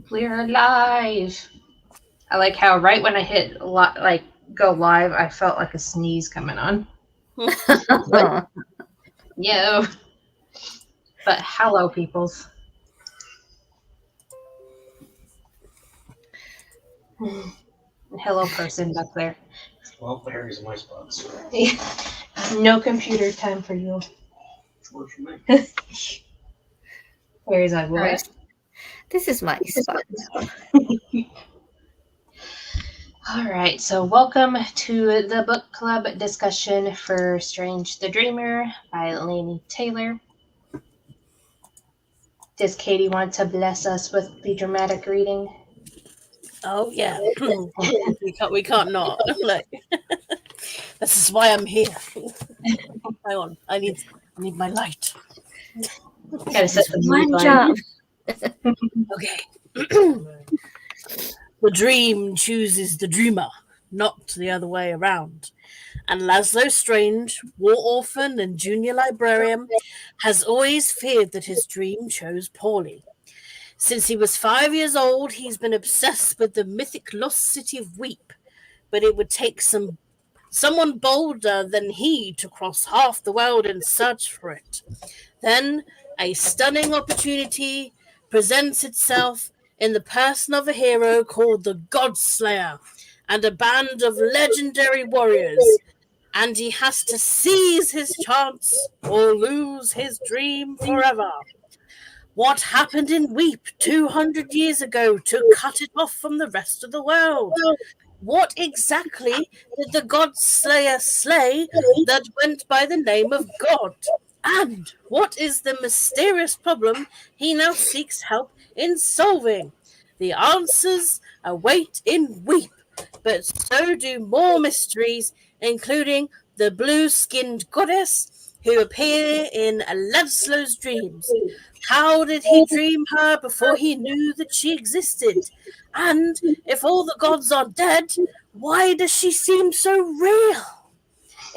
We're live. I like how right when I hit go live, I felt like a sneeze coming on. Like, yo. But hello, peoples. Hello, person back there. Well, Harry's in my spot. So. No computer time for you. Works for me. Harry's like, what? Right. This is my spot now. All right, so welcome to the book club discussion for Strange the Dreamer by Lani Taylor. Does Katie want to bless us with the dramatic reading? Oh yeah, we can't not. Look, this is why I'm here. Hang on, I need my light. Gotta set the mood One line. job. Okay. The dream chooses the dreamer, not the other way around. And Laszlo Strange, war orphan and junior librarian, has always feared that his dream chose poorly. Since he was 5 years old, he's been obsessed with the mythic lost city of Weep, but it would take someone bolder than he to cross half the world in search for it. Then a stunning opportunity presents itself in the person of a hero called the Godslayer and a band of legendary warriors, and he has to seize his chance or lose his dream forever. What happened in Weep 200 years ago to cut it off from the rest of the world? What exactly did the Godslayer slay that went by the name of God? And what is the mysterious problem he now seeks help in solving? The answers await in Weep, but so do more mysteries, including the blue-skinned goddess who appear in Laszlo's dreams. How did he dream her before he knew that she existed? And if all the gods are dead, why does she seem so real?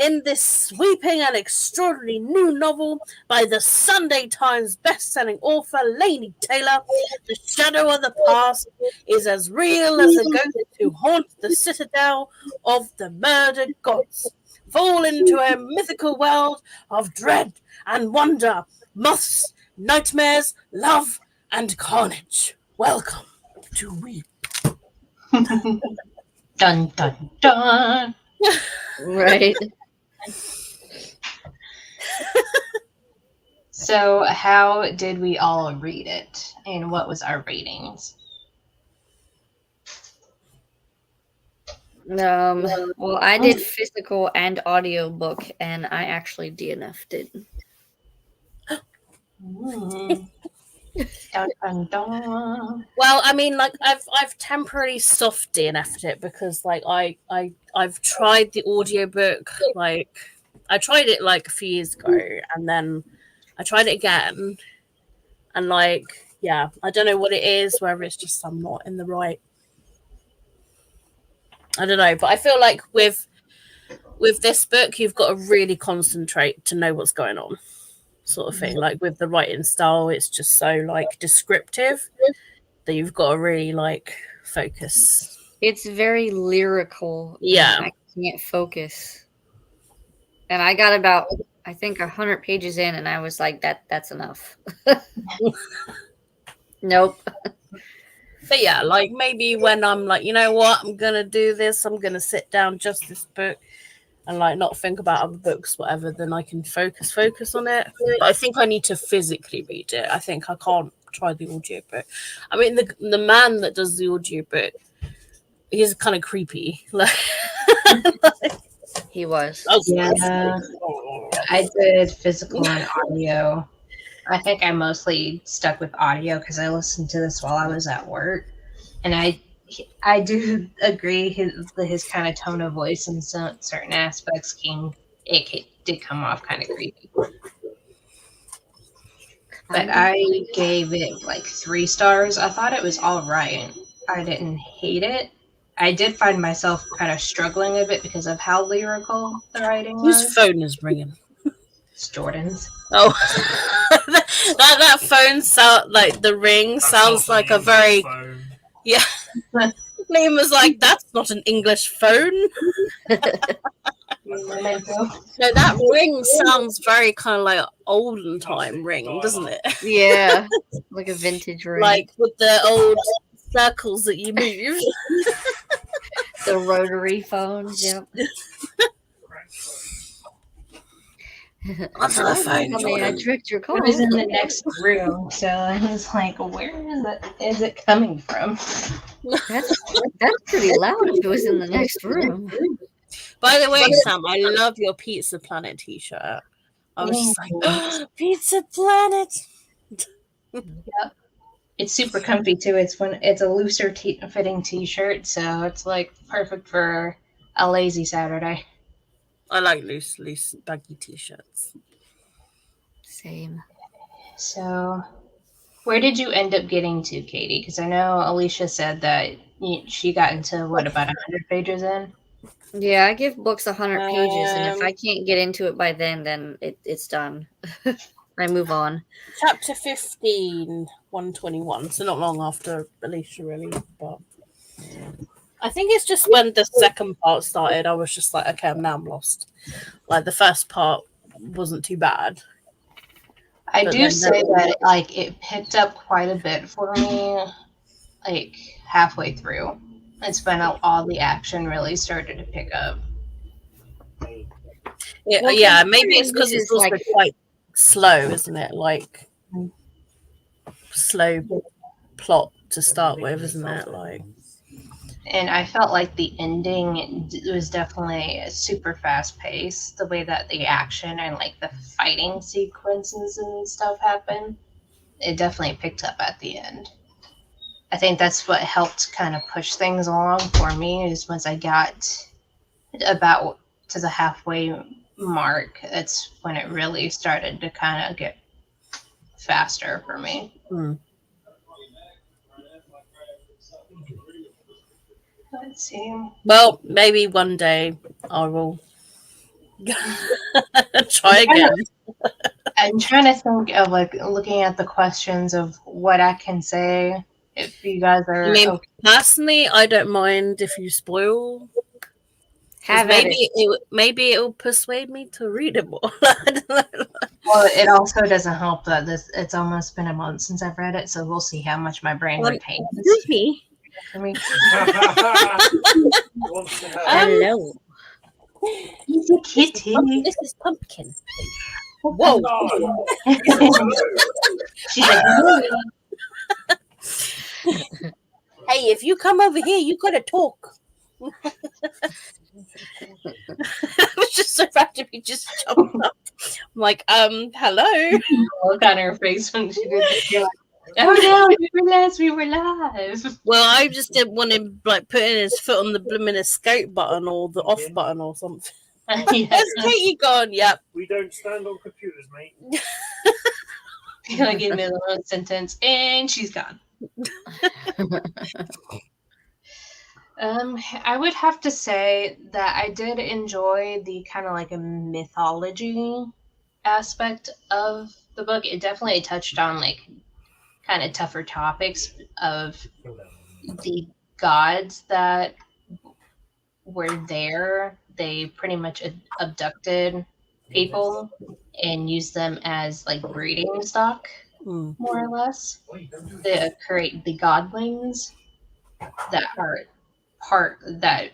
In this sweeping and extraordinary new novel by the Sunday Times best-selling author Lani Taylor, the shadow of the past is as real as the ghosts who haunt the citadel of the murdered gods. Fall into a mythical world of dread and wonder, moths, nightmares, love, and carnage. Welcome to Weep. Dun, dun, dun. Right. So, how did we all read it, and what was our ratings? Well, I did physical and audio book, and I actually DNF'd it. Dun, dun, dun. Well, I mean, like I've temporarily soft DNF'd it because like I've tried the audiobook, like I tried it like a few years ago, and then I tried it again, and like yeah, I don't know what it is, whether it's just I'm not in the right. I don't know, but I feel like with this book, you've got to really concentrate to know what's going on, sort of thing. Like with the writing style, it's just so like descriptive that you've got to really like focus. It's very lyrical. Yeah. I can't focus. And I got about, I think, 100 pages in, and I was like, that's enough. Nope. But yeah, like maybe when I'm like, you know what, I'm gonna do this, I'm gonna sit down just this book and like not think about other books, whatever, then I can focus on it. But I think I need to physically read it. I think I can't try the audiobook. I mean, the man that does the audiobook, he's kind of creepy. Like He was. Yeah, I did physical and audio. I think I mostly stuck with audio because I listened to this while I was at work, and I do agree his kind of tone of voice in certain aspects did come off kind of creepy. But I gave it like 3 stars. I thought it was all right. I didn't hate it. I did find myself kind of struggling a bit because of how lyrical the writing was. Whose phone is ringing? It's Jordan's. Oh, that phone sound like the ring sounds like a very yeah. Liam was like, "That's not an English phone." No, that ring sounds very kind of like olden time ring, doesn't it? Yeah, like a vintage ring. Like with the old circles that you move. The rotary phones, yep. Answer the phone, I Jordan. tricked your call. It was in the next room, so I was like, where is it coming from? That's pretty loud if it was in the next room. By the way, Sam, I love your Pizza Planet t-shirt. I was just like, oh, Pizza Planet. Yep. It's super comfy too. It's a looser fitting t-shirt, so it's like perfect for a lazy Saturday. I like loose, baggy t-shirts. Same. So, where did you end up getting to, Katie? Because I know Alicia said that she got into about 100 pages in. Yeah, I give books 100 pages, and if I can't get into it by then it's done. I move on. Chapter 15, 121. So not long after Alicia, really. But I think it's just when the second part started, I was just like, okay, I'm lost. Like the first part wasn't too bad. I do say that like it picked up quite a bit for me, like halfway through. It's when all the action really started to pick up. Yeah, Well, yeah. Maybe it's because this it's is also like- quite slow, isn't it? Like slow plot to start with, isn't it? Like, And I felt like the ending was definitely super fast paced. The way that the action and like the fighting sequences and stuff happen, it definitely picked up at the end. I think that's what helped kind of push things along for me is once I got about to the halfway mark, that's when it really started to kind of get faster for me. Let's see. well, maybe one day I will try again. I'm trying to think of like looking at the questions of what I can say if you guys are. I mean, personally, I don't mind if you spoil. Maybe it will persuade me to read it more. Well, it also doesn't help that it's almost been a month since I've read it, so we'll see how much my brain retains. Me? For me. Hello. He's a kitty. This is Pumpkin. Whoa! She's like, "No." Hey, if you come over here, you gotta talk. I was just so randomly just jumped up. I'm like, hello. Look on her face when she did this. You're like, oh no, we were live. Well, I just didn't want him like putting his foot on the blooming escape button or the off button or something. Yes. Where's Katie gone? Yep. We don't stand on computers, mate. You're gonna give me a little sentence, and she's gone. I would have to say that I did enjoy the kind of like a mythology aspect of the book. It definitely touched on like kind of tougher topics of the gods that were there. They pretty much abducted people and used them as like breeding stock, more or less. They create the godlings that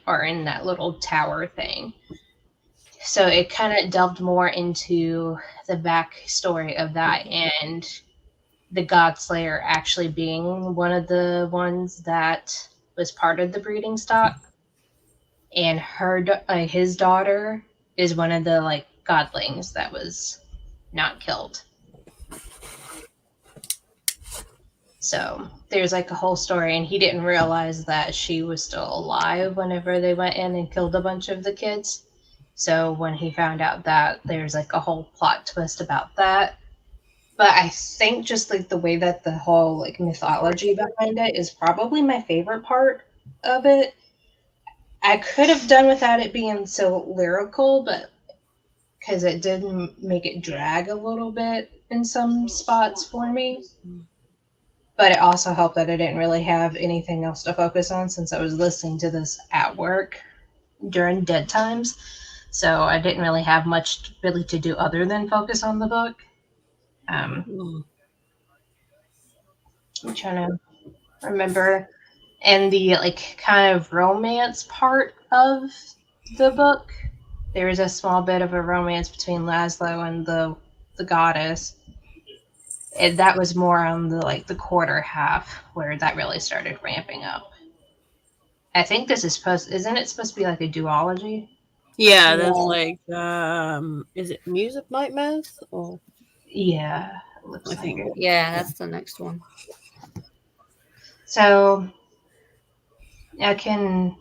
are in that little tower thing. So it kind of delved more into the backstory of that and the God Slayer actually being one of the ones that was part of the breeding stock, and his daughter is one of the like godlings that was not killed. So there's like a whole story, and he didn't realize that she was still alive whenever they went in and killed a bunch of the kids. So when he found out that, there's like a whole plot twist about that. But I think just like the way that the whole like mythology behind it is probably my favorite part of it. I could have done without it being so lyrical, but because it did make it drag a little bit in some spots for me. But it also helped that I didn't really have anything else to focus on since I was listening to this at work during dead times. So I didn't really have much really to do other than focus on the book. I'm trying to remember. And the like kind of romance part of the book, there was a small bit of a romance between Laszlo and the goddess. And that was more on the like the quarter half where that really started ramping up. I think this is isn't it supposed to be like a duology? Yeah, there's like is it Music Nightmares or Yeah, it looks I like think it. Yeah, that's the next one. So I can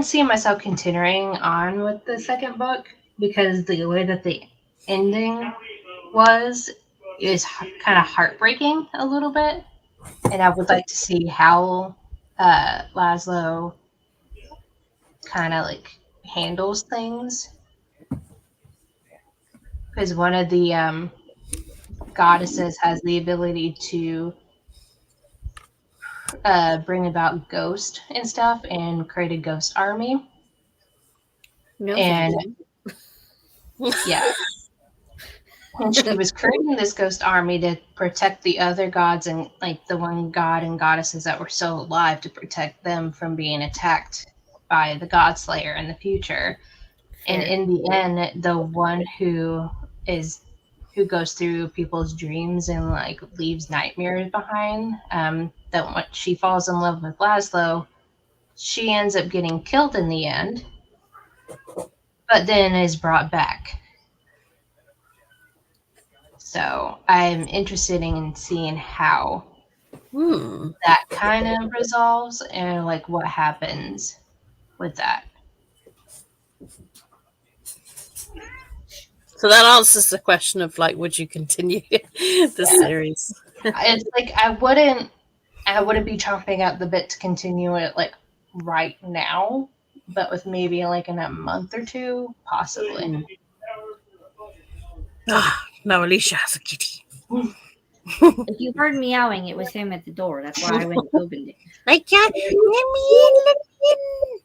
see myself continuing on with the second book because the way that the ending was is kind of heartbreaking a little bit, and I would like to see how Laszlo kind of like handles things because one of the goddesses has the ability to bring about ghost and stuff and create a ghost army. No, And thank you. yeah, and she was creating this ghost army to protect the other gods and like the one god and goddesses that were still alive to protect them from being attacked by the god slayer in the future. And Fair. in the end, the one who goes through people's dreams and like leaves nightmares behind, that when she falls in love with Laszlo, she ends up getting killed in the end, but then is brought back. So I'm interested in seeing how that kind of resolves and like what happens with that. So that answers the question of like, would you continue the series? It's like I wouldn't be chomping at the bit to continue it like right now, but with maybe like in a month or two, possibly. Now Alicia has a kitty. If you heard meowing, it was him at the door. That's why I went and opened it. I can't let me in.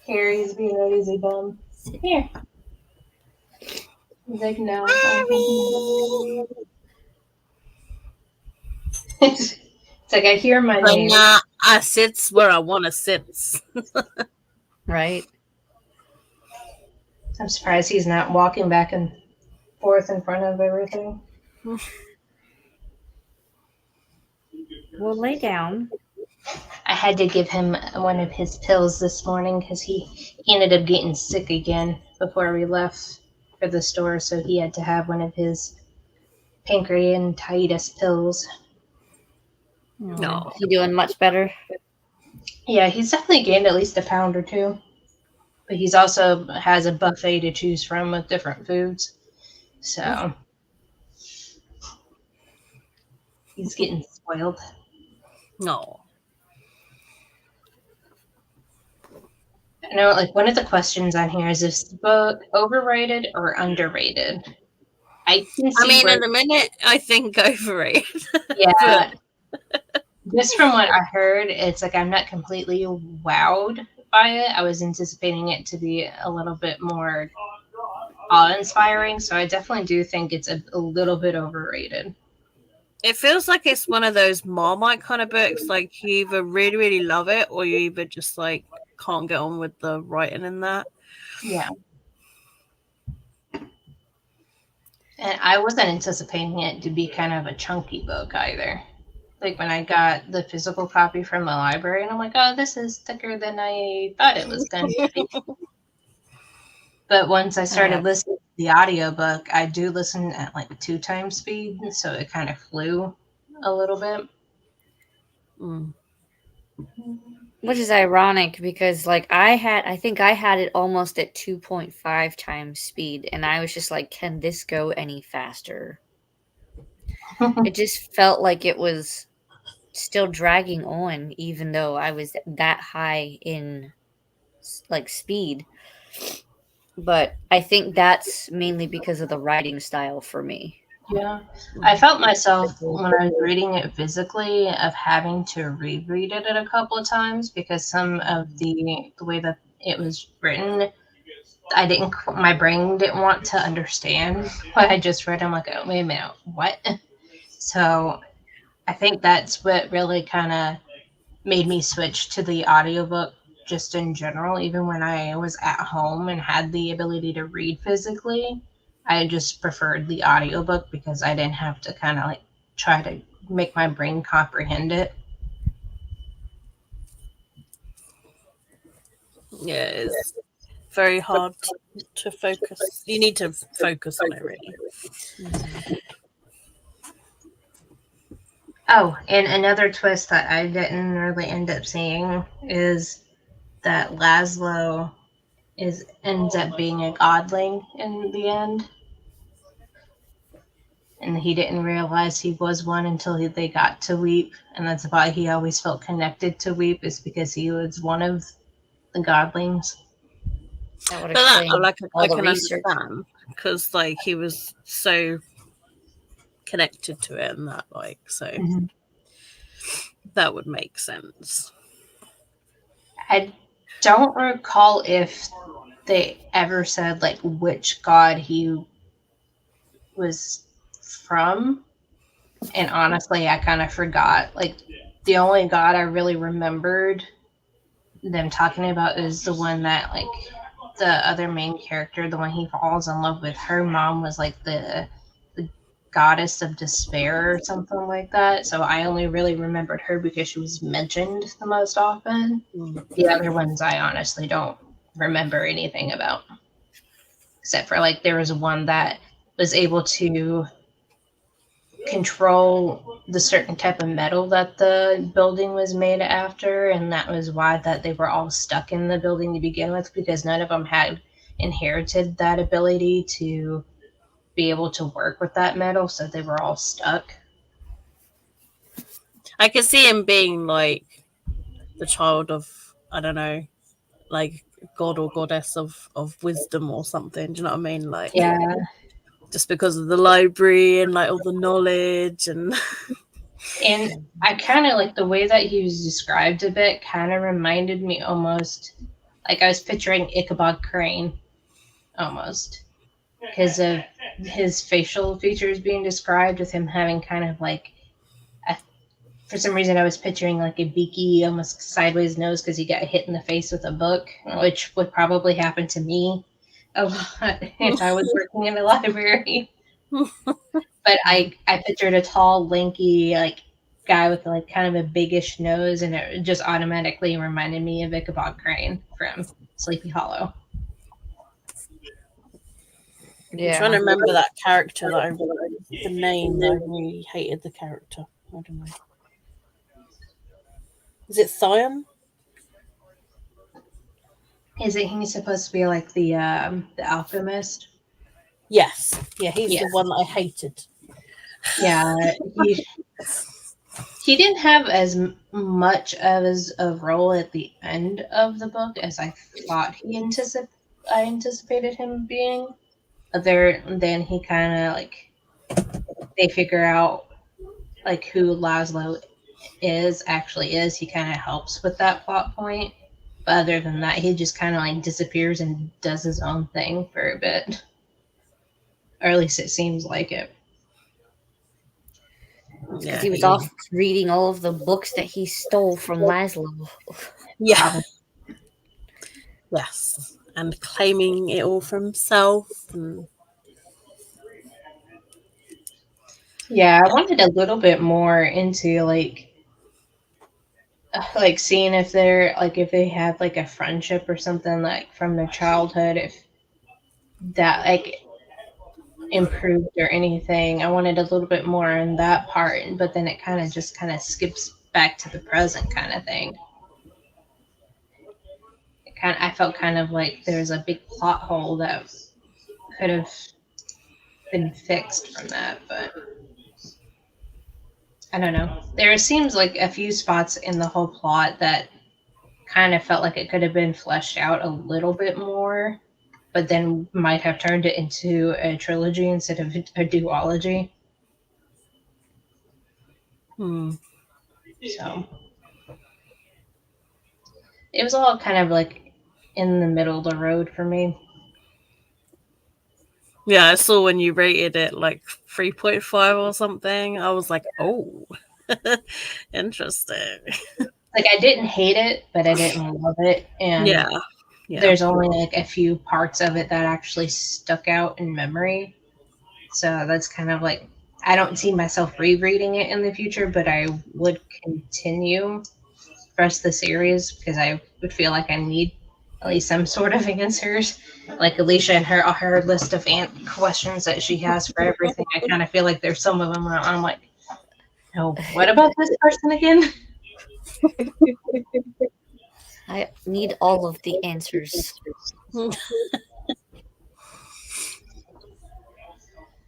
Harry's being a lazy bum. Here. He's like, no. It's like I hear my name. I sits where I want to sit. Right. I'm surprised he's not walking back and forth in front of everything. We'll lay down. I had to give him one of his pills this morning because he ended up getting sick again before we left for the store, so he had to have one of his pancreatitis pills. No. He doing much better? Yeah, he's definitely gained at least a pound or two. But he's also has a buffet to choose from with different foods. So he's getting spoiled. No. I know, like, one of the questions on here is this book overrated or underrated? I mean, in a minute, I think overrated. Yeah. Just from what I heard, it's like I'm not completely wowed by it. I was anticipating it to be a little bit more awe-inspiring, so I definitely do think it's a little bit overrated. It feels like it's one of those Marmite kind of books. Like you either really, really love it, or you either just like can't get on with the writing in that. Yeah. And I wasn't anticipating it to be kind of a chunky book either. Like when I got the physical copy from the library, and I'm like, oh, this is thicker than I thought it was going to be. But once I started listening to the audiobook, I do listen at like 2 times speed, so it kind of flew a little bit. Which is ironic because like I think I had it almost at 2.5 times speed, and I was just like, can this go any faster? It just felt like it was still dragging on even though I was that high in like speed. but I think that's mainly because of the writing style for me. Yeah. I felt myself when I was reading it physically of having to reread it a couple of times because some of the way that it was written, my brain didn't want to understand what I just read. I'm like, oh, wait a minute, what? So I think that's what really kind of made me switch to the audiobook just in general. Even when I was at home and had the ability to read physically, I just preferred the audiobook because I didn't have to kind of like try to make my brain comprehend it. Yeah, it's very hard to focus. You need to focus on it, really. Oh, and another twist that I didn't really end up seeing is that Laszlo ends up being a godling in the end. And he didn't realize he was one until they got to Weep, and that's why he always felt connected to Weep, is because he was one of the godlings. That would But that, explain like, all I the can research. understand because, like, he was so connected to it, and that, like, so that would make sense. I don't recall if they ever said like which god he was from, and honestly, I kind of forgot. Like the only god I really remembered them talking about is the one that like the other main character, the one he falls in love with. Her mom was like the goddess of despair or something like that. So I only really remembered her because she was mentioned the most often. The other ones I honestly don't remember anything about, except for like there was one that was able to control the certain type of metal that the building was made after, and that was why that they were all stuck in the building to begin with, because none of them had inherited that ability to be able to work with that metal, so they were all stuck. I could see him being like the child of, I don't know, like god or goddess of wisdom or something. Do you know what I mean? Like, Yeah. just because of the library and like all the knowledge and And I kind of like the way that he was described a bit, kind of reminded me almost like I was picturing Ichabod Crane almost, because of his facial features being described, with him having kind of like for some reason I was picturing like a beaky, almost sideways nose because he got hit in the face with a book, which would probably happen to me a lot if I was working in a library. But I pictured a tall, lanky, like guy with like kind of a biggish nose, and it just automatically reminded me of Ichabod Crane from Sleepy Hollow. I'm Yeah. trying to remember that character the name. I really hated the character. I don't know. Is it Thion? Is it he's supposed to be like the alchemist? Yes. Yeah, he's Yeah. the one that I hated. Yeah, he didn't have as much as a role at the end of the book as I thought I anticipated him being. Then he kind of like they figure out like who Laszlo actually is. He kind of helps with that plot point. But other than that, he just kind of like disappears and does his own thing for a bit, or at least it seems like it. Because he was off reading all of the books that he stole from Laszlo. Yeah. Yes. And claiming it all for himself. And Yeah, I wanted a little bit more into like seeing if they had like a friendship or something like from their childhood, if that like improved or anything. I wanted a little bit more in that part, but then it kind of skips back to the present kind of thing. I felt kind of like there's a big plot hole that could have been fixed from that, but I don't know. There seems like a few spots in the whole plot that kind of felt like it could have been fleshed out a little bit more. but then might have turned it into a trilogy instead of a duology. So it was all kind of like in the middle of the road for me. Yeah, I saw when you rated it like 3.5 or something. I was like, oh, interesting. Like I didn't hate it, but I didn't love it. And Yeah. there's only like a few parts of it that actually stuck out in memory. So that's kind of like, I don't see myself rereading it in the future, but I would continue the rest of the series because I would feel like I need at least some sort of answers. Like Alicia and her list of questions that she has for everything. I kind of feel like there's some of them where I'm like, no, what about this person again? I need all of the answers.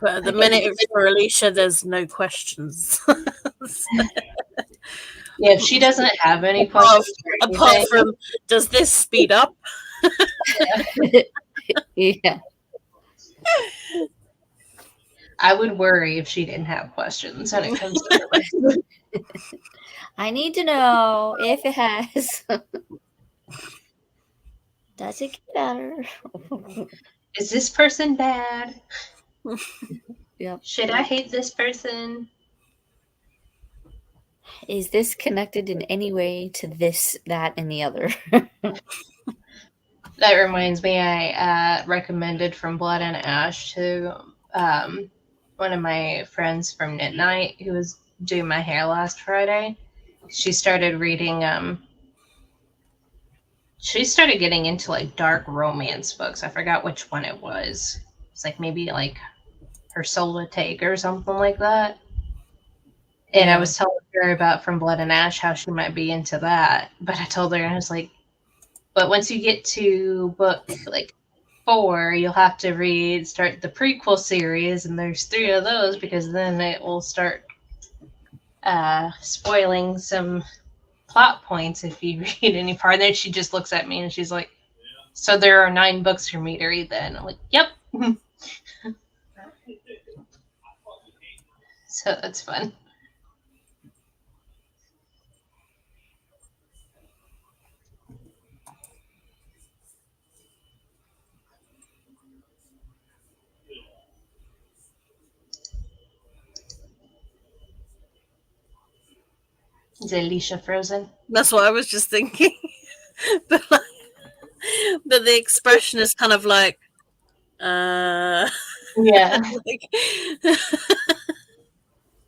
But at the minute it's for Alicia, there's no questions. Yeah, if she doesn't have any questions apart from, does this speed up? Yeah. I would worry if she didn't have questions when it comes to her list. I need to know if it has. Does it get better? Is this person bad? Yep. Should I hate this person? Is this connected in any way to this, that, and the other? That reminds me, I recommended From Blood and Ash to one of my friends from Knit Night who was doing my hair last Friday. She started reading, she started getting into like dark romance books. I forgot which one it was. It's like maybe like Her Soul to Take or something like that. And I was telling her about From Blood and Ash, how she might be into that. But I told her, I was like, but once you get to book like 4, you'll have to start the prequel series, and there's 3 of those because then it will start spoiling some plot points if you read any part. And then she just looks at me and she's like, so there are 9 books for me to read then. I'm like, yep. So that's fun. Is Alicia frozen? That's what I was just thinking. but the expression is kind of like, Yeah. like,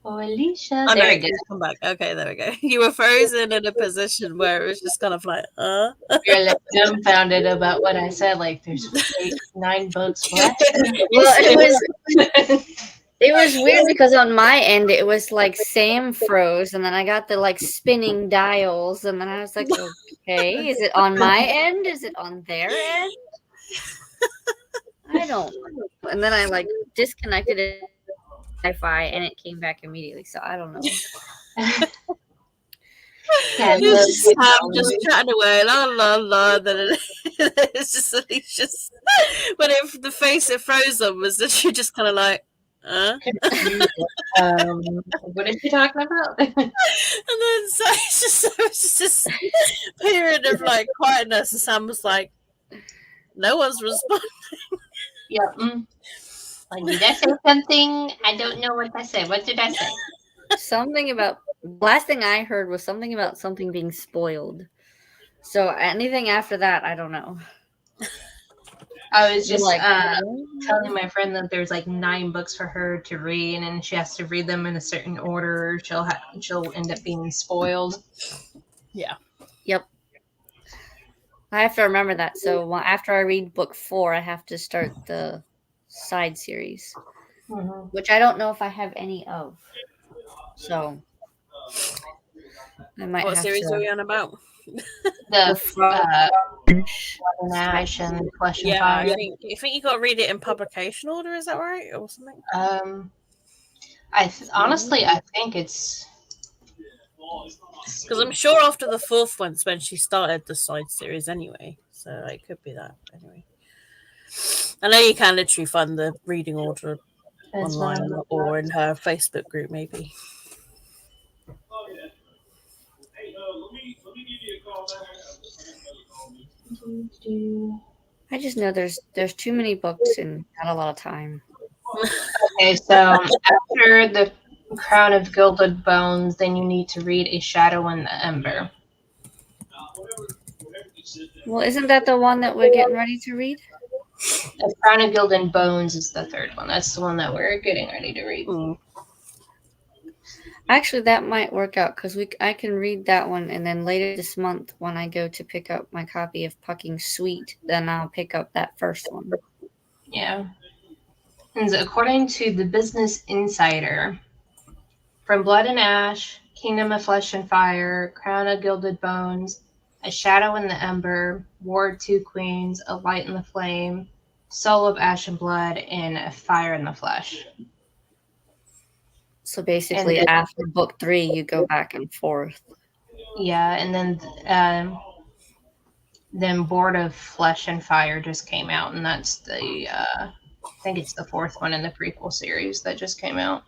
Oh, Alicia. oh, There no, we go. come back. Okay, there we go. You were frozen in a position where it was just kind of like, You're like dumbfounded about what I said. Like, there's 9 books left. Well, it was weird because on my end it was like Sam froze, and then I got the like spinning dials, and then I was like, okay, is it on my end? Is it on their end? I don't know. And then I like disconnected it Wi-Fi, and it came back immediately. So I don't know. Yeah, just chatting away, la la la. Then it's just when the face it froze on was that she just kind of like, what is she talking about? and then so it's just a period of like quietness, and Sam was like, no one's responding. Yeah. Like, did I say something? I don't know what I said. What did I say? Something about last thing I heard was something about something being spoiled. So anything after that, I don't know. I was just telling my friend that there's like 9 books for her to read, and she has to read them in a certain order. She'll end up being spoiled. Yeah. Yep. I have to remember that. So after I read book 4, I have to start the side series, which I don't know if I have any of. So I might. What series are we on about? The Ash and Flesh and Fire. I think you got to read it in publication order. Is that right, or something? Honestly, I think it's because I'm sure after the 4th one's when she started the side series anyway, so it could be that anyway. I know you can literally find the reading order That's what online I'm or in her Facebook group, maybe. I just know there's too many books and not a lot of time. Okay, so after the Crown of Gilded Bones, then you need to read A Shadow in the Ember. Well, isn't that the one that we're getting ready to read? The Crown of Gilded Bones is the third one. That's the one that we're getting ready to read. Actually, that might work out because I can read that one, and then later this month, when I go to pick up my copy of Pucking Sweet, then I'll pick up that first one. Yeah. And according to the Business Insider, From Blood and Ash, Kingdom of Flesh and Fire, Crown of Gilded Bones, A Shadow in the Ember, War of Two Queens, A Light in the Flame, Soul of Ash and Blood, and A Fire in the Flesh. So basically, And after book 3, you go back and forth. yeah, and then Board of Flesh and Fire just came out, and that's the I think it's the fourth one in the prequel series that just came out.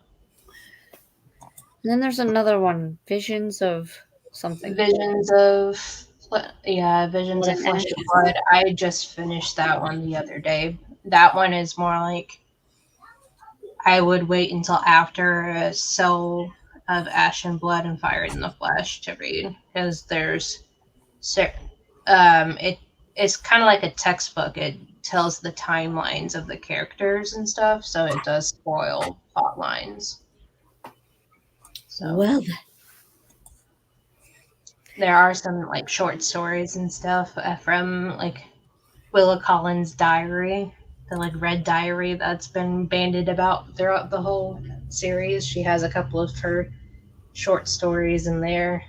And then there's another one, Visions of something. Visions of Flesh Blood and Blood. I just finished that one the other day. That one is more like I would wait until after Soul of Ash and Blood and Fire in the Flesh to read, because there's it's kind of like a textbook. It tells the timelines of the characters and stuff, so it does spoil plot lines. So Well, there are some like short stories and stuff from like Willa Collins' diary, the like red diary that's been bandied about throughout the whole series. She has a couple of her short stories in there.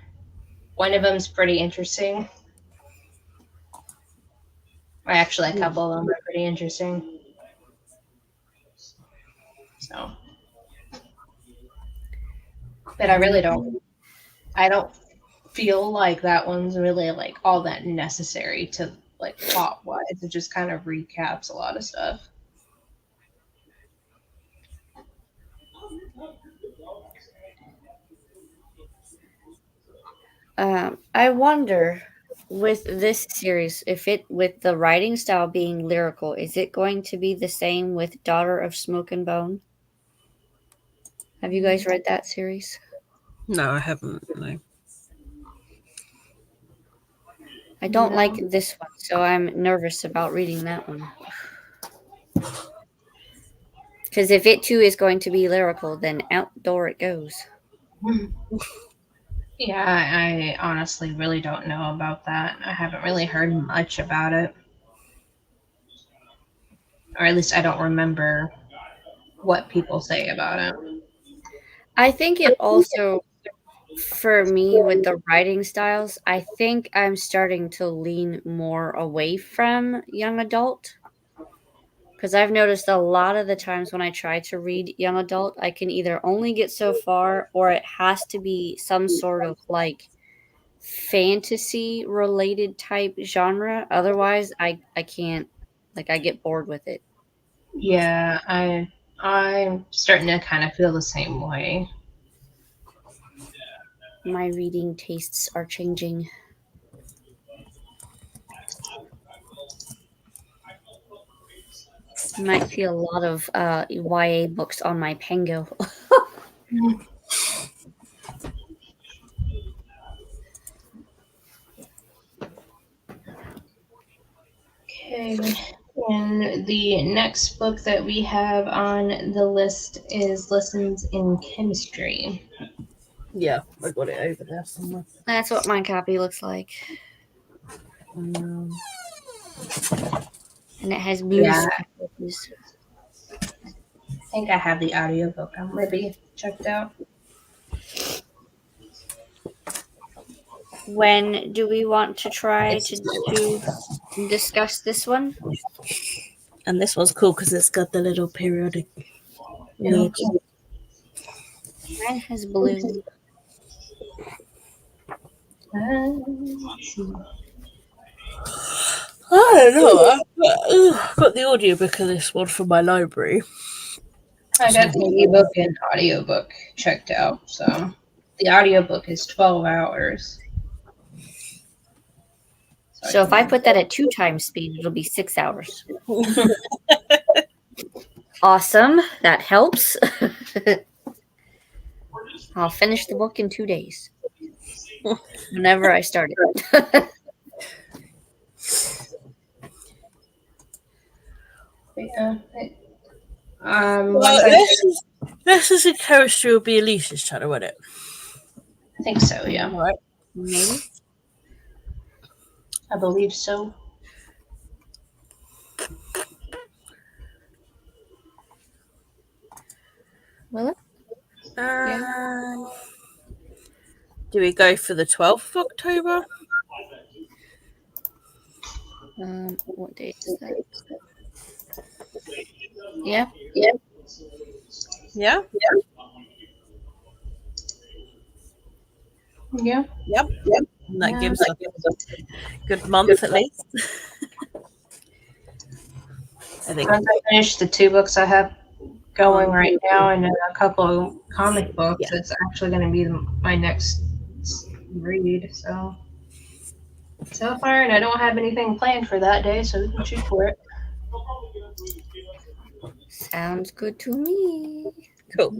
One of them's pretty interesting. Or actually, a couple of them are pretty interesting. So, but I don't feel like that one's really like all that necessary to like plot wise. It just kind of recaps a lot of stuff. I wonder with this series, if it with the writing style being lyrical, is it going to be the same with Daughter of Smoke and Bone? Have you guys read that series? No, I haven't. No. I don't like this one, so I'm nervous about reading that one. Because if it too is going to be lyrical, then outdoor it goes. Yeah, I honestly really don't know about that. I haven't really heard much about it. Or at least I don't remember what people say about it. I think it also, for me, with the writing styles, I think I'm starting to lean more away from young adult. Because I've noticed a lot of the times when I try to read young adult, I can either only get so far or it has to be some sort of like fantasy related type genre. Otherwise, I can't, like, I get bored with it. Yeah, I'm starting to kind of feel the same way. My reading tastes are changing. You might see a lot of YA books on my Pango. Okay, and the next book that we have on the list is Lessons in Chemistry. Yeah, I got it over there somewhere. That's what my copy looks like. Um, And it has blue spaces. I think I have the audiobook already checked out. When do we want to try to discuss this one? and this one's cool because it's got the little periodic. Yeah. Mine has blue. Let's see. I don't know. I've got the audiobook of this one from my library. I got the ebook and audiobook checked out. So the audiobook is 12 hours. So if I put that at 2 times speed, it'll be 6 hours. Awesome. That helps. I'll finish the book in 2 days. Whenever I start it. Yeah. Well, Lessons in Chemistry will be Alicia's channel, won't it? I think so, yeah. Right. Maybe. I believe so. Will it? Do we go for the 12th of October? What date is that? Yeah. Yeah. Yeah. Yep. And that gives us a good month at least. I think. Once I finish the 2 books I have going right now and a couple of comic books, it's actually going to be my next read. So far, and I don't have anything planned for that day, so we can shoot for it. Sounds good to me. Cool.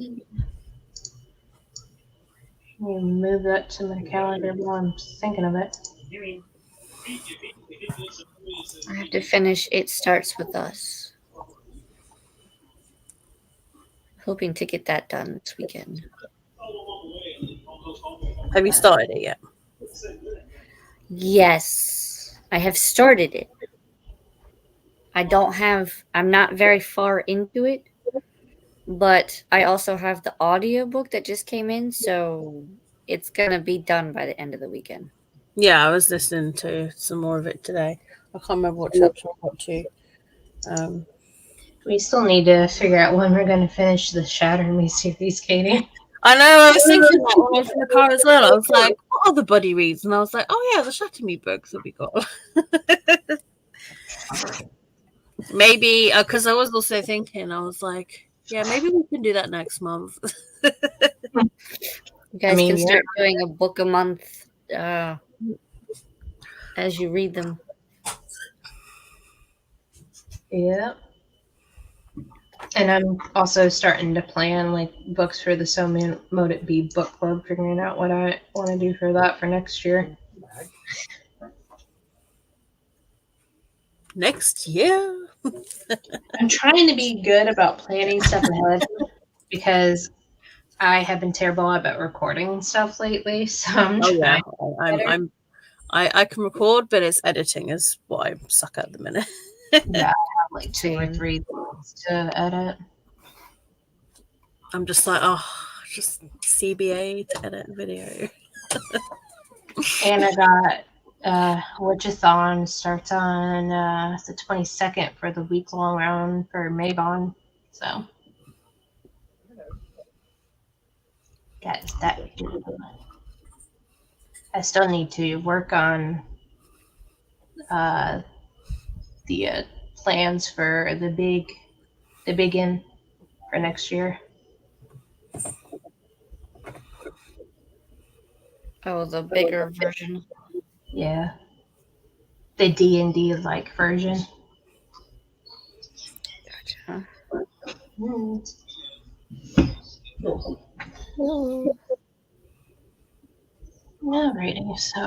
Let me move that to my calendar while I'm thinking of it. I have to finish It Starts With Us. Hoping to get that done this weekend. Have you started it yet? Yes, I have started it. I'm not very far into it, but I also have the audiobook that just came in, so it's going to be done by the end of the weekend. Yeah, I was listening to some more of it today. I can't remember what chapter I got to. We still need to figure out when we're going to finish the Shatter Me series, Katie. I know, I was thinking that when I was in the car as well. I was like, what other buddy reads? And I was like, oh yeah, the Shatter Me books that we got. Maybe, because I was also thinking, I was like, yeah, maybe we can do that next month. You guys can start doing a book a month as you read them. Yeah. And I'm also starting to plan like books for the So Mote It Be book club, figuring out what I want to do for that for next year. Next year? I'm trying to be good about planning stuff ahead because I have been terrible about recording stuff lately. So I'm trying. I can record, but it's editing is what I suck at the minute. Yeah, I have like 2 or 3 things to edit. I'm just like, just CBA to edit video. And I got Witchathon starts on the 22nd for the week-long round for Mabon. So got that. I still need to work on the plans for the big in for next year. Oh, the bigger version. Yeah, the D&D like version. Gotcha. Alrighty, so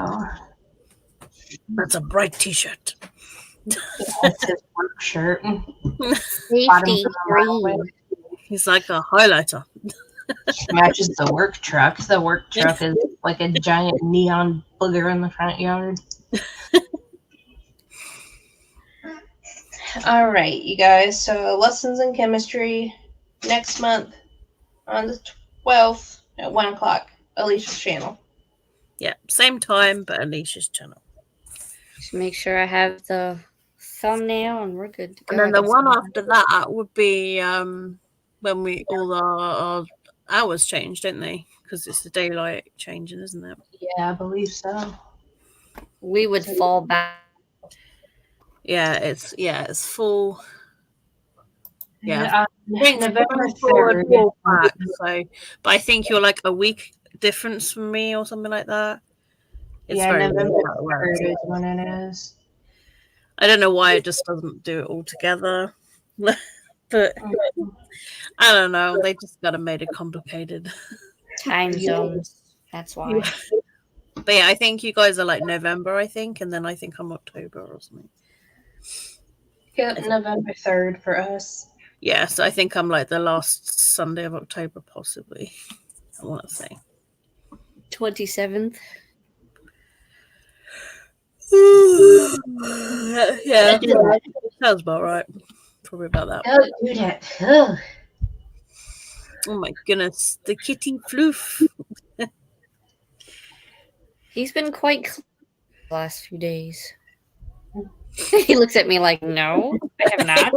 That's a bright T-shirt. that's his work shirt. Safety green. He's like a highlighter. Matches the work truck. The work truck is like a giant neon booger in the front yard. All right, you guys. So lessons in chemistry next month on the 12th at 1 o'clock. Alicia's channel. Yeah, same time, but Alicia's channel. Just make sure I have the thumbnail and we're good to go. And then the one after that would be when we all our hours change, don't they? Because it's the daylight changing, isn't it? Yeah, I believe so. We would fall back it's full. Yeah, I think November forward, 3rd. full back. So, but I think you're like a week difference from me or something like that. It's Yeah, very November weird how it works. 3rd is when it is. I don't know why it just doesn't do it all together, but I don't know. They just got to made it complicated. Time zones. That's why. But yeah, I think you guys are like November, I think, and then I think I'm October or something. Yep, November 3rd for us. Yeah, so I think I'm like the last Sunday of October, possibly. I want to say 27th. yeah, sounds about right. Probably about that. Don't do that. Ugh. Oh my goodness, the kitty floof. He's been quite the last few days. He looks at me like, no, I have not.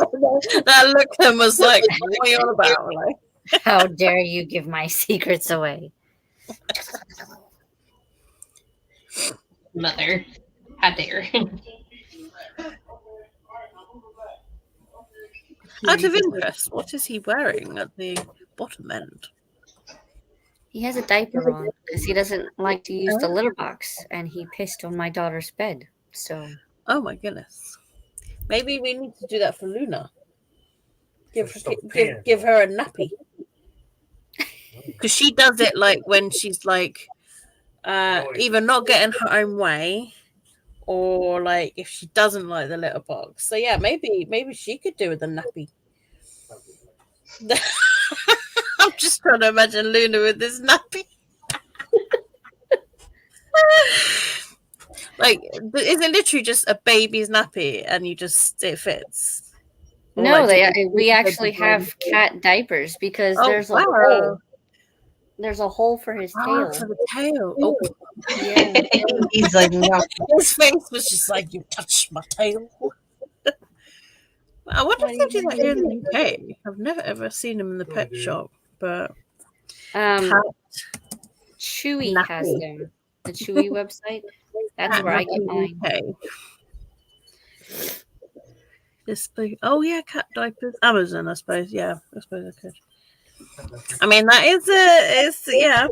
That look at him was like, what are you on about? Like, How dare you give my secrets away? Mother, how dare. out of interest, what is he wearing at the bottom end? He has a diaper on because he doesn't like to use the litter box, and he pissed on my daughter's bed. So, Oh my goodness. Maybe we need to do that for Luna. Give her a nappy. Because she does it like when she's like either not getting her own way or like if she doesn't like the litter box. So yeah, maybe she could do with a nappy. I'm just trying to imagine Luna with this nappy. Like, is it literally just a baby's nappy and it fits? Or no, like, we actually have cat diapers because there's a hole. There's a hole for his tail. For the tail. Oh, Yeah. He's like, no. His face was just like, you touched my tail. I wonder if they do that here in the UK. I've never ever seen them in the pet shop, but Chewy has them. The Chewy website. That's where I get mine. Oh yeah, cat diapers. Amazon, I suppose. Yeah, I suppose I could. I mean, that is yeah.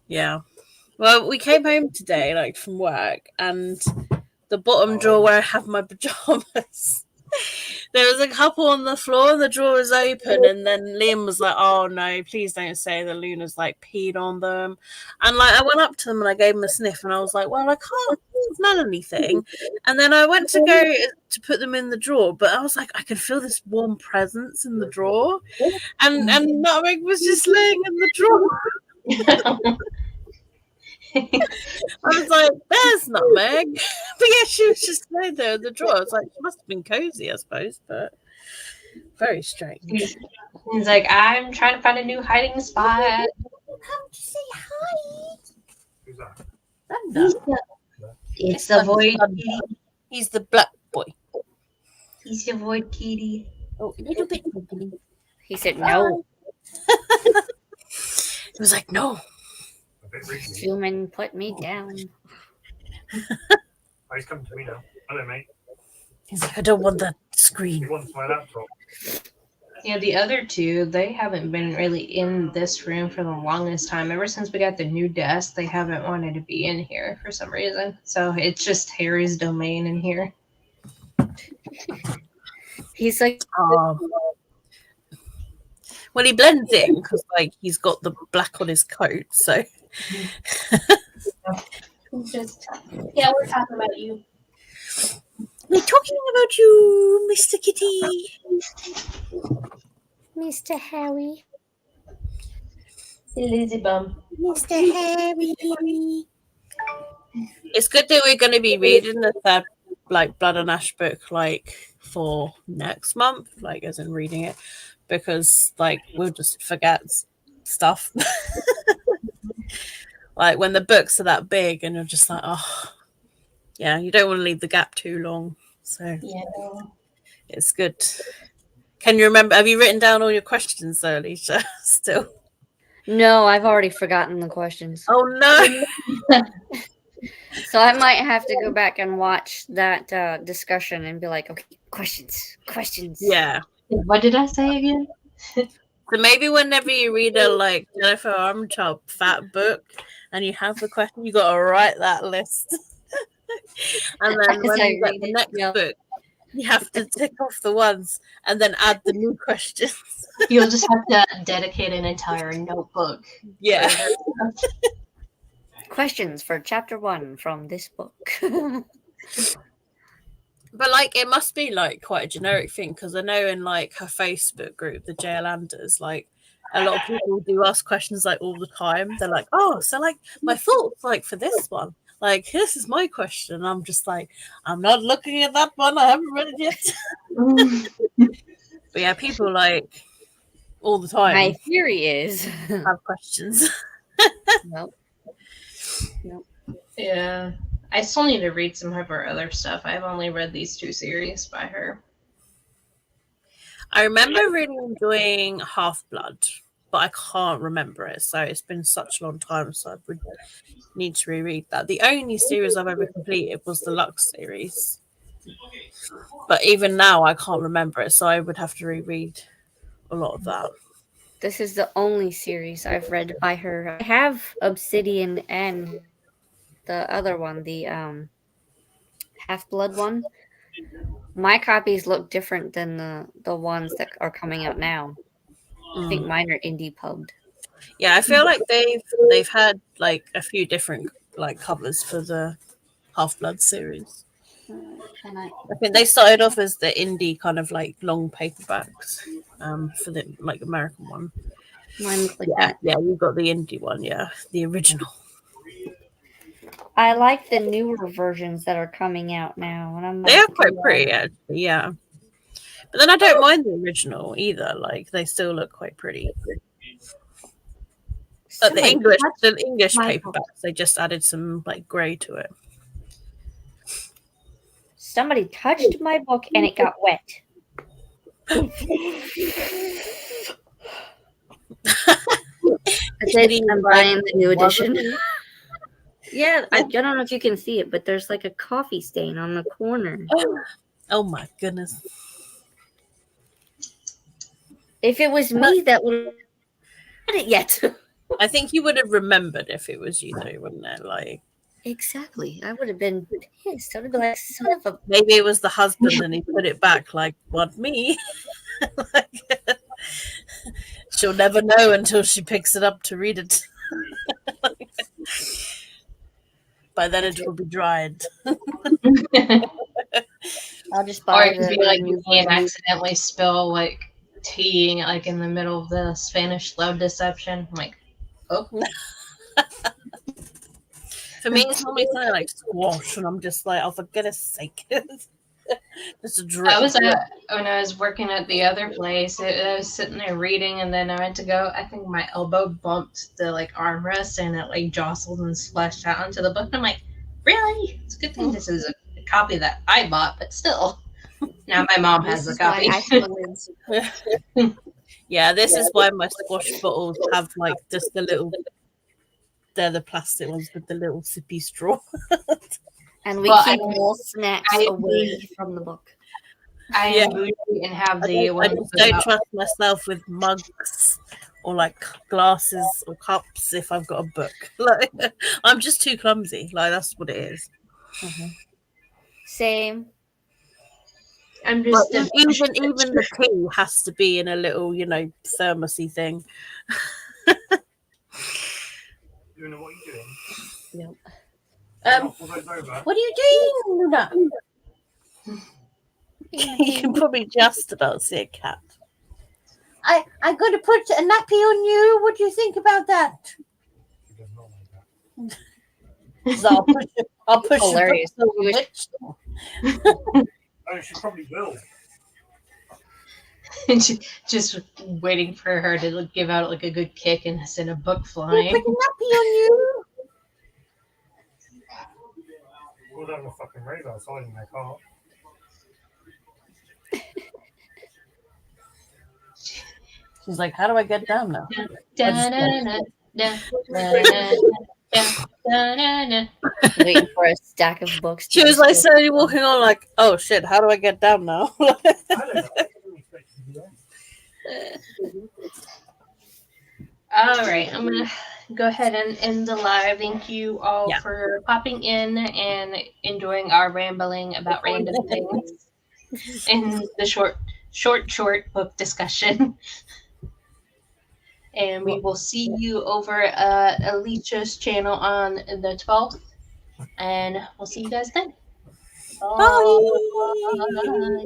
Yeah. Well, we came home today, like from work, and the bottom drawer where I have my pajamas, there was a couple on the floor. The drawer was open, and then Liam was like, "Oh no, please don't say that Luna's like peed on them." And like, I went up to them and I gave them a sniff, and I was like, "Well, I can't smell anything." And then I went to go to put them in the drawer, but I was like, I can feel this warm presence in the drawer, and Nutmeg was just laying in the drawer. I was like, "There's Nutmeg," but yeah, she was just laying there in the drawer. I was like, she must have been cozy, I suppose, but very strange. He's like, I'm trying to find a new hiding spot. Come to say hi. Who's that? Thunder. It's the void kitty. He's the black boy. He's your void kitty. Oh, a little bit. He said no. He was like, no. Human, put me down. Oh, he's coming to me now. Hello, mate. He's like, I don't want that He screen. wants my laptop. Yeah, the other two, they haven't been really in this room for the longest time. Ever since we got the new desk, they haven't wanted to be in here for some reason. So it's just Harry's domain in here. He's like, Well, he blends in because like he's got the black on his coat, so. Just, yeah, we're talking about you. We're talking about you, Mr. Kitty. Mr. Harry. Lazy bum. Mr. Harry. It's good that we're going to be reading the third, like, Blood and Ash book, like, for next month, like, as in reading it, because, like, we'll just forget stuff. Like, when the books are that big and you're just like, oh, yeah, you don't want to leave the gap too long. So, Yeah. it's good. Can you remember? Have you written down all your questions, though, Alicia? Still? No, I've already forgotten the questions. Oh, no. So I might have to go back and watch that discussion and be like, okay, questions. Yeah. What did I say again? So maybe whenever you read a like Jennifer Armentrout fat book and you have the question, you got to write that list. And then As when I you get read the it, next yeah. book, you have to tick off the ones and then add the new questions. You'll just have to dedicate an entire notebook. Yeah. for her. Questions for chapter 1 from this book. But like it must be like quite a generic thing because I know in like her Facebook group, the JLanders, like a lot of people do ask questions like all the time. They're like, "Oh, so like my thoughts like for this one, like this is my question." I'm just like, I'm not looking at that one. I haven't read it yet. But yeah, people like all the time My theory is. have questions. Nope. Yeah. I still need to read some of her other stuff. I've only read these 2 series by her. I remember really enjoying Half Blood, but I can't remember it. So it's been such a long time, so I would need to reread that. The only series I've ever completed was the Lux series. But even now, I can't remember it, so I would have to reread a lot of that. This is the only series I've read by her. I have Obsidian and the other one, the Half-Blood one. My copies look different than the ones that are coming out now. I think mine are indie pubbed. Yeah, I feel like they've had like a few different like covers for the Half Blood series. I think they started off as the indie kind of like long paperbacks for the like American one. Mine look like Yeah, that. yeah, you got the indie one, yeah, the original. I like the newer versions that are coming out now, and I'm like, They are quite pretty, actually, yeah. But then I don't mind the original either. Like they still look quite pretty. But the English paperbacks, they just added some like grey to it. Somebody touched my book and it got wet. I'm buying the new edition. Yeah, I don't know if you can see it, but there's like a coffee stain on the corner. Oh my goodness. If it was me, that would have had it yet. I think you would have remembered if it was you though, wouldn't it? Like Exactly. I would have been pissed. I would have been like, son of a... maybe it was the husband and he put it back like, what, me? Like, she'll never know until she picks it up to read it. By then it will be dried. I'll just Or buy it could be like the you can't accidentally spill like tea like in the middle of the Spanish love deception. I'm like, oh. For me, it's normally something like squash, and I'm just like, oh, for goodness sake. Just a drip. I was when I was working at the other place. I was sitting there reading, and then I went to go. I think my elbow bumped the like armrest, and it like jostled and splashed out onto the book. I'm like, really? It's a good thing this is a copy that I bought, but still. Now my mom has the copy. Yeah, this is why my squash bottles have like just the little. They're the plastic ones with the little sippy straw. And we keep more snacks away from the book. I am bougie and have the. I just don't trust myself with mugs or like glasses or cups if I've got a book. Like I'm just too clumsy. Like that's what it is. Mm-hmm. Same. I'm just even the tea has to be in a little, thermosy thing. You know what you're doing? Yep. What are you doing, Luna? You can probably just about see a cat. I'm going to put a nappy on you. What do you think about that? She does not like that. So I'll push hilarious. Oh, she probably will. Just waiting for her to give out like a good kick and send a book flying. Put a nappy on you. We'll have a fucking rave outside in their car. She's like, how do I get down now? Da-na-na. Waiting for a stack of books. She to was like just- slowly walking on, like, oh shit, how do I get down now? I don't know. I didn't expect you to do that. All right, I'm gonna go ahead and end the live. Thank you all Yeah. for popping in and enjoying our rambling about random things in the short book discussion. And we will see you over at Alicia's channel on the 12th. And we'll see you guys then. Bye. Bye.